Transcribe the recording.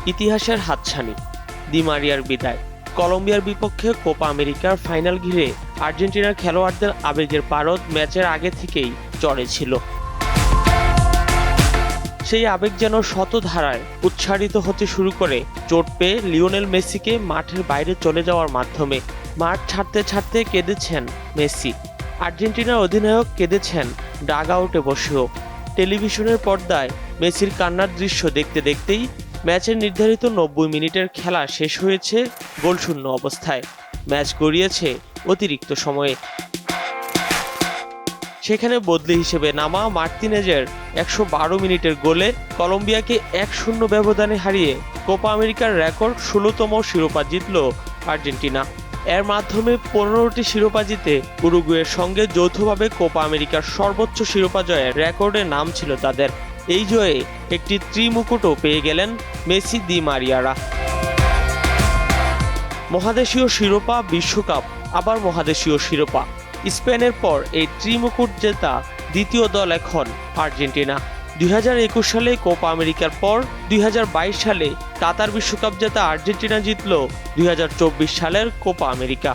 ইতিহাসের হাতছানি, দি মারিয়ার বিদায়। কলম্বিয়ার বিপক্ষে কোপা আমেরিকার ফাইনাল ঘিরে আর্জেন্টিনার খেলোয়াড়দের আবেগের পারদ ম্যাচের আগে থেকেই চড়ে ছিল। সেই আবেগ যেন শতধারায় উচ্চারিত হতে শুরু করে চোট পেয়ে লিওনেল মেসিকে মাঠের বাইরে চলে যাওয়ার মাধ্যমে। মাঠ ছাড়তে ছাড়তে কেঁদেছেন মেসি, আর্জেন্টিনার অধিনায়ক কেঁদেছেন ডাগ আউটে বসেও। টেলিভিশনের পর্দায় মেসির কান্নার দৃশ্য দেখতে দেখতেই ম্যাচের নির্ধারিত ৯০ মিনিটের খেলা শেষ হয়েছে গোলশূন্য অবস্থায়। ম্যাচ গড়িয়েছে অতিরিক্ত সময়ে। সেখানে বদলি হিসেবে নামা মার্তিনেজের ১১২ মিনিটের গোলে কলম্বিয়াকে ১-০ ব্যবধানে হারিয়ে কোপা আমেরিকার রেকর্ড ১৬তম শিরোপা জিতল আর্জেন্টিনা। এর মাধ্যমে ১৫টি শিরোপা জিতে উরুগুয়ের সঙ্গে যৌথভাবে কোপা আমেরিকার সর্বোচ্চ শিরোপা জয়ের রেকর্ডে নাম ছিল তাদের। এই জয়ে একটি ত্রিমুকুটও পেয়ে গেলেন মেসি দি মারিয়ারা। মহাদেশীয় শিরোপা, বিশ্বকাপ, আবার মহাদেশীয় শিরোপা। স্পেনের পর এই ত্রিমুকুট জেতা দ্বিতীয় দল এখন আর্জেন্টিনা। ২০২১ সালে কোপা আমেরিকার পর ২০২২ সালে কাতার বিশ্বকাপ জেতা আর্জেন্টিনা জিতল ২০২৪ সালের কোপা আমেরিকা।